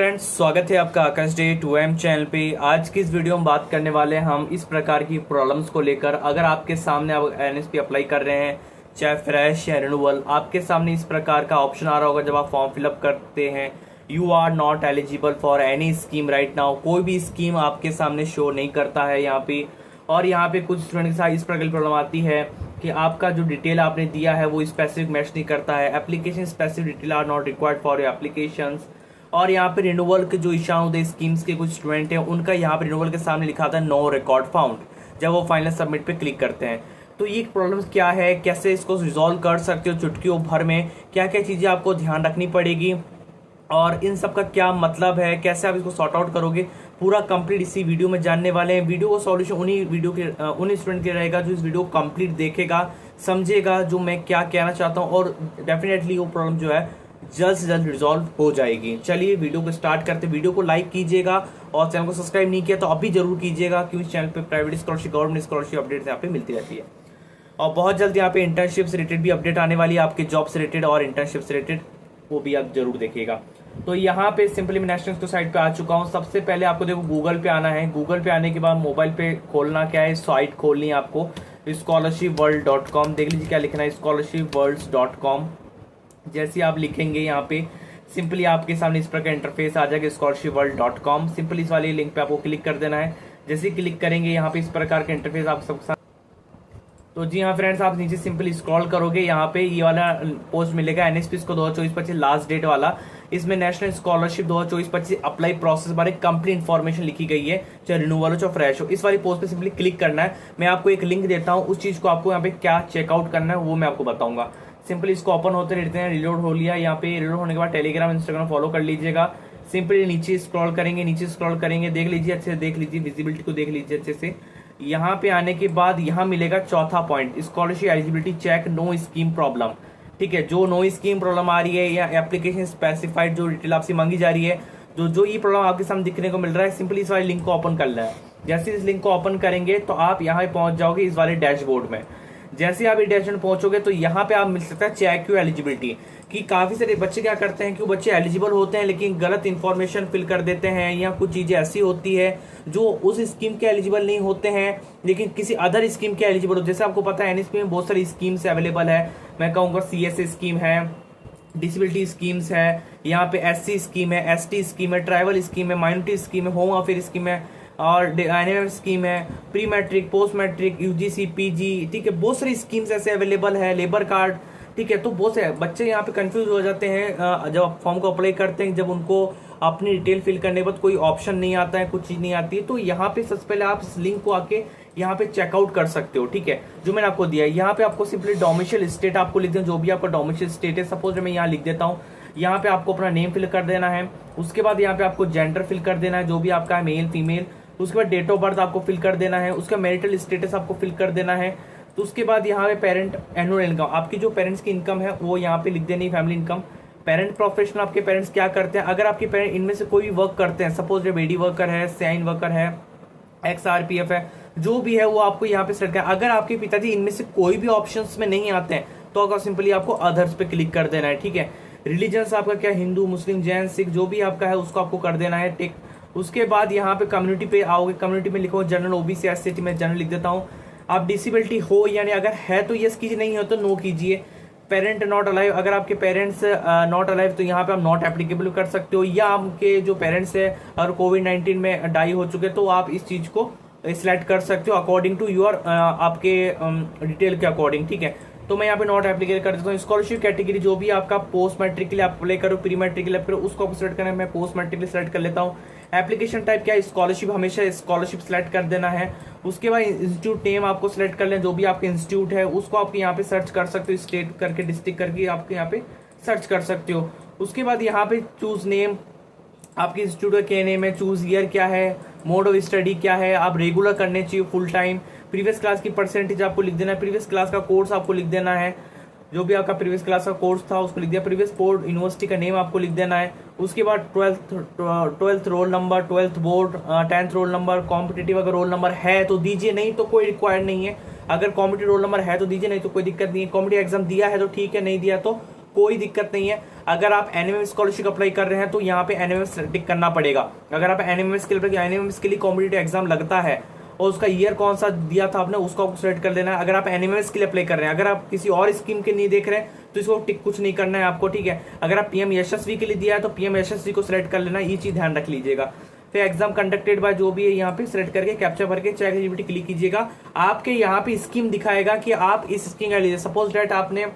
Friends, स्वागत है आपका आकाश डे 2M चैनल पे। आज की इस वीडियो में बात करने वाले हैं हम इस प्रकार की प्रॉब्लम्स को लेकर। अगर आपके सामने आप एनएसपी अप्लाई कर रहे हैं, चाहे फ्रेश या रिन्यूअल, आपके सामने इस प्रकार का ऑप्शन आ रहा होगा जब आप फॉर्म फिलअप करते हैं, you are not eligible for any scheme right now. कोई भी स्कीम आपके सामने शो नहीं करता है यहाँ पे। और यहाँ पे कुछ स्टूडेंट के साथ इस प्रकार की प्रॉब्लम आती है कि आपका जो डिटेल आपने दिया है वो स्पेसिफिक मैच नहीं करता है। Application specific detail are not required for your applications. और यहाँ पे रिन्यूअल के जो ईशानोदय स्कीम्स के कुछ स्टूडेंट हैं, उनका यहाँ पे रिन्यूअल के सामने लिखा था नो रिकॉर्ड फाउंड जब वो फाइनल सबमिट पे क्लिक करते हैं। तो ये प्रॉब्लम क्या है, कैसे इसको रिजॉल्व कर सकते हो चुटकियों भर में, क्या क्या चीज़ें आपको ध्यान रखनी पड़ेगी और इन सब का क्या मतलब है, कैसे आप इसको सॉर्ट आउट करोगे, पूरा कंप्लीट इसी वीडियो में जानने वाले हैं। वीडियो का सॉल्यूशन उन्हीं स्टूडेंट के रहेगा जो इस वीडियो को कंप्लीट देखेगा, समझेगा जो मैं क्या कहना चाहता हूँ, और डेफिनेटली वो प्रॉब्लम जो है जल्द से जल्द रिजॉल्व हो जाएगी। चलिए वीडियो को स्टार्ट करते हैं। वीडियो को लाइक कीजिएगा और चैनल को सब्सक्राइब नहीं किया तो अभी जरूर कीजिएगा, क्योंकि इस चैनल पे private scholarship, government scholarship updates यहाँ पे मिलती रहती है। और बहुत जल्द यहाँ पे इंटर्नशिप से रिलेटेड भी अपडेट आने वाली है, आपके जॉब से रिलेटेड और इंटर्नशिप से रिलेटेड, वो भी आप जरूर देखिएगा। तो यहाँ पे सिंपली मैं नेशनल की साइट पे आ चुका हूँ। सबसे पहले आपको देखो गूगल पे आना है। गूगल पे आने के बाद मोबाइल पे खोलना क्या है, साइट खोलनी है आपको scholarshipworld.com। देख लीजिए क्या लिखना है, scholarshipworld.com। जैसे आप लिखेंगे यहाँ पे सिंपली आपके सामने इस प्रकार इंटरफेस आ जाएगा scholarshipworld.com। सिंपली इस वाले लिंक पे आपको क्लिक कर देना है। जैसे क्लिक करेंगे यहाँ पे इस प्रकार का इंटरफेस आप सबके साथ। तो जी हाँ फ्रेंड्स, आप नीचे सिंपली स्क्रॉल करोगे, यहाँ पे ये वाला पोस्ट मिलेगा एनएसपी को 2024-25 लास्ट डेट वाला। इसमें नेशनल स्कॉलरशिप 2024-25 अप्लाई प्रोसेस बारे कंप्लीट इन्फॉर्मेशन लिखी गई है, चाहे रिन्यूअल हो चाहे फ्रेश हो। इस वाली पोस्ट पे सिंपली क्लिक करना है। मैं आपको एक लिंक देता हूँ, उस चीज को आपको यहाँ पे क्या चेकआउट करना है वो मैं आपको बताऊंगा। सिंपली इसको ओपन होते रहते हैं। रिलोड हो लिया, यहाँ पे रिलोड होने के बाद टेलीग्राम इंस्टाग्राम फॉलो कर लीजिएगा। सिंपली नीचे स्क्रॉल करेंगे, देख लीजिए अच्छे से, देख लीजिए विजिबिलिटी को देख लीजिए अच्छे से। यहाँ पे आने के बाद यहाँ मिलेगा चौथा point, scholarship eligibility check no scheme problem. ठीक है, जो नो स्कीम प्रॉब्लम आ रही है या एप्लीकेशन स्पेसिफाइड जो डिटेल आपसे मांगी जा रही है, जो ये प्रॉब्लम आपके सामने दिखने को मिल रहा है, सिंपली इस वाले लिंक को ओपन कर लेना है। जैसे इस लिंक को ओपन करेंगे तो आप यहाँ पे पहुंच जाओगे इस वाले डैशबोर्ड में। जैसे आप डैशबोर्ड पहुंचोगे तो यहाँ पे आप मिल सकता है चेक क्यू एलिजिबिलिटी, कि काफी सारे बच्चे क्या करते हैं कि बच्चे एलिजिबल होते हैं लेकिन गलत इन्फॉर्मेशन फिल कर देते हैं, या कुछ चीजें ऐसी होती है जो उस स्कीम के एलिजिबल नहीं होते हैं लेकिन किसी अदर स्कीम के एलिजिबल होते हैं। जैसे आपको पता है एनएसपी में बहुत सारी स्कीम्स अवेलेबल है। मैं कहूँगा सीएसए स्कीम है, डिसेबिलिटी स्कीम्स है, यहाँ पे एससी स्कीम है, एसटी स्कीम है, ट्राइबल स्कीम है, माइनॉरिटी स्कीम है, होम अफेयर स्कीम है, और एनएमएम स्कीम है, pre matric, post matric, UGC, PG. ठीक है, बहुत सारी स्कीम्स ऐसे अवेलेबल है, लेबर कार्ड। ठीक है, तो बहुत से बच्चे यहाँ पे कंफ्यूज हो जाते हैं जब फॉर्म को अप्लाई करते हैं, जब उनको अपनी डिटेल फिल करने के बाद कोई ऑप्शन नहीं आता है, कुछ चीज नहीं आती है। तो यहाँ पे सबसे पहले आप इस लिंक को आके यहाँ पे चेकआउट कर सकते हो। ठीक है, जो मैंने आपको दिया है यहाँ पे आपको सिंपली डोमिसाइल स्टेट आपको लिख देना, जो भी आपका डोमिसाइल स्टेट है। सपोज मैं यहाँ लिख देता हूँ, यहाँ पे आपको अपना नेम फिल कर देना है। उसके बाद यहाँ पे आपको जेंडर फिल कर देना है, जो भी आपका है, मेल फीमेल। उसके बाद डेट ऑफ बर्थ आपको फिल कर देना है। उसका मैरिटल स्टेटस आपको फिल कर देना है। तो उसके बाद यहाँ पे पेरेंट एनुअल इनकम, आपकी जो पेरेंट्स की इनकम है वो यहाँ पे लिख देनी, फैमिली इनकम। पेरेंट प्रोफेशनल, आपके पेरेंट्स क्या करते हैं। अगर आपके पेरेंट इनमें से कोई भी वर्क करते हैं, सपोज बेडी वर्कर है, साइन वर्कर है, XRPF है, जो भी है वो आपको यहाँ पे सेलेक्ट करना। अगर आपके पिताजी इनमें से कोई भी ऑप्शंस में नहीं आते हैं तो अगर सिंपली आपको अदर्स पे क्लिक कर देना है। ठीक है, रिलीजन्स आपका क्या, हिंदू, मुस्लिम, जैन, सिख, जो भी आपका है उसको आपको कर देना है। ठीक, उसके बाद यहाँ पे कम्युनिटी पे आओगे, कम्युनिटी में लिखो जनरल, ओबीसी, SC, मैं जनरल लिख देता हूँ। आप डिसेबिलिटी हो यानी अगर है तो यस कीजिए, नहीं हो तो नो कीजिए। पेरेंट नॉट अलाइव, अगर आपके पेरेंट्स नॉट अलाइव तो यहाँ पे आप नॉट एप्लीकेबल कर सकते हो। या आपके जो पेरेंट्स है और कोविड-19 में डाई हो चुके तो आप इस चीज को सिलेक्ट कर सकते हो अकॉर्डिंग टू योर आपके डिटेल के अकॉर्डिंग। ठीक है, तो मैं यहाँ पे नॉट एप्लीकेबल कर देता हूँ। स्कॉलरशिप कैटेगरी जो भी आपका पोस्ट मैट्रिक के लिए आप अप्लाई करो, प्री मैट्रिक के लिए करो, उसको आप सिलेक्ट करना है। मैं पोस्ट मैट्रिक के लिए सिलेक्ट कर लेता हूँ। एप्लीकेशन टाइप क्या है, स्कॉलरशिप, हमेशा स्कॉलरशिप सिलेक्ट कर देना है। उसके बाद इंस्टीट्यूट नेम आपको सिलेक्ट कर लेना, जो भी आपके इंस्टीट्यूट है उसको आप यहाँ पे सर्च कर सकते हो, स्टेट करके, डिस्ट्रिक्ट करके आपके यहाँ पे सर्च कर सकते हो। उसके बाद यहाँ पे चूज नेम, आपके इंस्टीट्यूट का क्या नेम है, चूज ईयर क्या है, मोड ऑफ स्टडी क्या है, आप रेगुलर करने चाहिए, फुल टाइम, प्रीवियस क्लास की परसेंटेज आपको लिख देना है, प्रीवियस क्लास का कोर्स आपको लिख देना है, जो भी आपका प्रीवियस क्लास का कोर्स था उसको लिख दिया, प्रीवियस बोर्ड यूनिवर्सिटी का नेम आपको लिख देना है। उसके बाद twelfth roll number, 12th board, 10th roll number, competitive अगर रोल नंबर है तो दीजिए, नहीं तो कोई रिक्वायर्ड नहीं है। अगर कॉम्पिटिटिव रोल नंबर है तो दीजिए, नहीं तो कोई दिक्कत नहीं है। कॉम्पिटिटिव एग्जाम दिया है तो ठीक है, नहीं दिया तो कोई दिक्कत नहीं है। अगर आप एनएमएम स्कॉलरशिप अप्लाई कर रहे हैं तो यहाँ पे एनएमएम टिक करना पड़ेगा। अगर आप एनएमएम के लिए कॉम्पिटिटिव एग्जाम लगता है और उसका ईयर कौन सा दिया था आपने, उसको सिलेक्ट कर लेना है। अगर आप एनएमएस के लिए अप्लाई कर रहे हैं, अगर आप किसी और स्कीम के नहीं देख रहे हैं तो इसको टिक कुछ नहीं करना है आपको, ठीक है। अगर आप पीएम यशस्वी के लिए दिया है तो पीएम यशस्वी को सिलेक्ट कर लेना, ये चीज ध्यान रख लीजिएगा। फिर एग्जाम कंडक्टेड बाय जो भी है यहाँ पे सिलेक्ट करके कैप्चा भर के ChatGPT क्लिक कीजिएगा। आपके यहाँ पे स्कीम दिखाएगा कि आप इस स्कीम का लीजिए। सपोज डेट आपने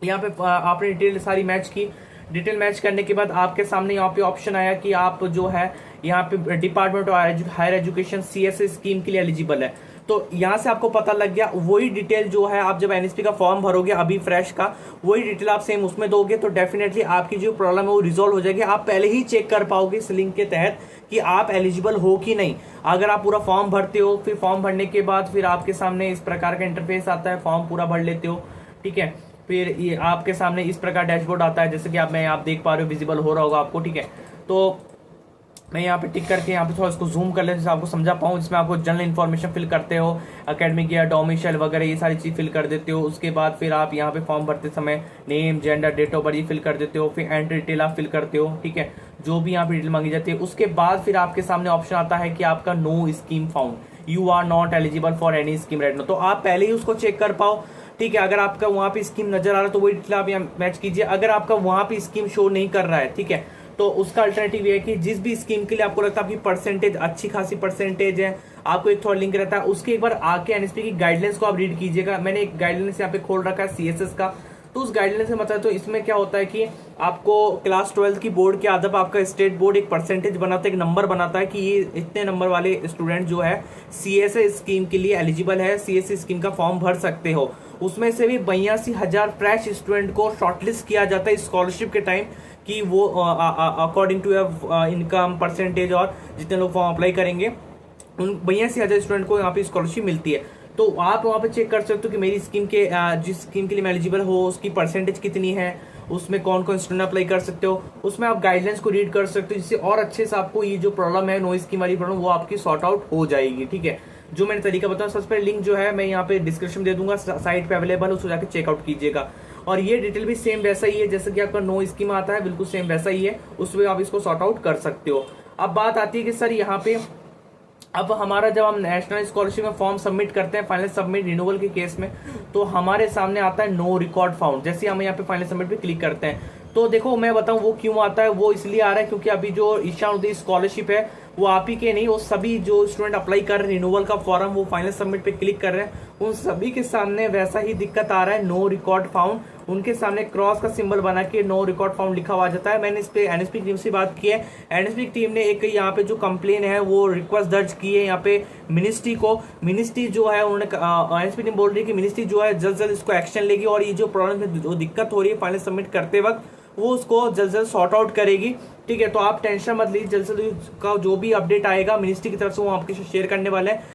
यहाँ पे आपने डिटेल सारी मैच की, डिटेल मैच करने के बाद आपके सामने यहाँ पे ऑप्शन आया कि आप जो है यहाँ पे department of higher education CSA scheme के लिए एलिजिबल है। तो यहाँ से आपको पता लग गया, वही डिटेल जो है आप जब एनएसपी का फॉर्म भरोगे अभी फ्रेश का, वही डिटेल आप सेम उसमें दोगे तो डेफिनेटली आपकी जो प्रॉब्लम है वो रिजॉल्व हो जाएगी। आप पहले ही चेक कर पाओगे इस लिंक के तहत कि आप एलिजिबल हो कि नहीं। अगर आप पूरा फॉर्म भरते हो, फिर फॉर्म भरने के बाद फिर आपके सामने इस प्रकार का इंटरफेस आता है, फॉर्म पूरा भर लेते हो, ठीक है। फिर ये आपके सामने इस प्रकार डैशबोर्ड आता है, जैसे कि आप देख पा रहे हो, विजिबल हो रहा होगा आपको, ठीक है। तो मैं यहाँ पे टिक करके यहाँ पे थोड़ा इसको जूम कर लें जिससे आपको समझा पाऊँ। इसमें आपको जनरल इन्फॉर्मेशन फिल करते हो, एकेडमिक ईयर, डोमिसाइल वगैरह ये सारी चीज फिल कर देते हो। उसके बाद फिर आप यहाँ पे फॉर्म भरते समय name, gender, date of birth ये फिल कर देते हो। फिर एंट्री डिटेल आप फिल करते हो, ठीक है, जो भी यहाँ पे डिटेल मांगी जाती है। उसके बाद फिर आपके सामने ऑप्शन आता है कि आपका no scheme found, you are not eligible for any scheme right now. तो आप पहले ही उसको चेक कर पाओ, ठीक है। अगर आपका वहां पे स्कीम नजर आ रहा है तो वही डिटेल आप यहाँ मैच कीजिए। अगर आपका वहां पे स्कीम शो नहीं कर रहा है, ठीक है, तो उसका अल्टरनेटिव ये है कि जिस भी स्कीम के लिए आपको लगता है आपकी परसेंटेज अच्छी खासी परसेंटेज है, आपको एक थोड़ा लिंक रहता है, उसके एक बार आके एनएसपी की गाइडलाइंस को आप रीड कीजिएगा। मैंने एक गाइडलाइंस यहाँ पे खोल रखा है CSS का, तो उस गाइडलाइंस में मतलब तो इसमें क्या होता है कि आपको क्लास 12 की बोर्ड के आधार पर आपका स्टेट बोर्ड एक परसेंटेज बनाता है, एक नंबर बनाता है कि ये इतने नंबर वाले स्टूडेंट जो है CSA स्कीम के लिए एलिजिबल है, CSA स्कीम का फॉर्म भर सकते हो। उसमें से भी 82,000 फ्रेश स्टूडेंट को शॉर्टलिस्ट किया जाता है स्कॉलरशिप के टाइम कि वो अकॉर्डिंग टू इनकम परसेंटेज और जितने लोग फॉर्म अप्लाई करेंगे उन 82,000 स्टूडेंट को यहाँ पे स्कॉलरशिप मिलती है। तो आप वहाँ पे चेक कर सकते हो कि मेरी स्कीम के जिस स्कीम के लिए मैं एलिजिबल हो उसकी परसेंटेज कितनी है, उसमें कौन कौन स्टूडेंट अप्लाई कर सकते हो। उसमें आप गाइडलाइंस को रीड कर सकते हो जिससे और अच्छे से आपको ये जो प्रॉब्लम है नो स्कीम वाली प्रॉब्लम वो आपकी सॉर्ट आउट हो जाएगी, ठीक है। जो मैंने तरीका बताया सबसे पहले लिंक जो है मैं यहाँ पे डिस्क्रिप्शन दे दूंगा, साइट पे अवेलेबल, उसको जाकर चेकआउट कीजिएगा। और ये डिटेल भी सेम वैसा ही है जैसे कि आपका नो स्कीम आता है, बिल्कुल सेम वैसा ही है, उसमें आप इसको सॉर्ट आउट कर सकते हो। अब बात आती है कि सर यहाँ पे अब हमारा जब हम नेशनल स्कॉलरशिप में फॉर्म सबमिट करते हैं फाइनल सबमिट रिन्यूअल के केस में, तो हमारे सामने आता है नो रिकॉर्ड फाउंड। जैसे हम यहाँ पे फाइनल सबमिट पे क्लिक करते हैं तो देखो मैं बताऊं वो क्यों आता है, वो इसलिए आ रहा है क्योंकि अभी जो ईशान उदय स्कॉलरशिप है वो आप ही के नहीं, वो सभी जो स्टूडेंट अप्लाई कर रहे हैं रिन्यूअल का फॉर्म वो फाइनल सबमिट पे क्लिक कर रहे हैं, उन सभी के सामने वैसा ही दिक्कत आ रहा है, नो रिकॉर्ड फाउंड। उनके सामने क्रॉस का सिंबल बना के नो रिकॉर्ड फाउंड लिखा हुआ जाता है। मैंने इस पे एनएसपी टीम से बात की है, एनएसपी टीम ने एक यहाँ पे जो कंप्लेन है वो रिक्वेस्ट दर्ज की है यहाँ पे मिनिस्ट्री को। मिनिस्ट्री जो है उन्होंने एनएसपी टीम बोल रही है कि मिनिस्ट्री जो है जल्द जल्द इसको एक्शन लेगी और ये जो प्रॉब्लम में जो दिक्कत हो रही है फाइनल सबमिट करते वक्त वो उसको जल्द जल्द सॉर्ट आउट करेगी, ठीक है। तो आप टेंशन मत लीजिए, जल्द से जल्द का जो भी अपडेट आएगा मिनिस्ट्री की तरफ से वो आपके साथ शेयर करने वाले हैं।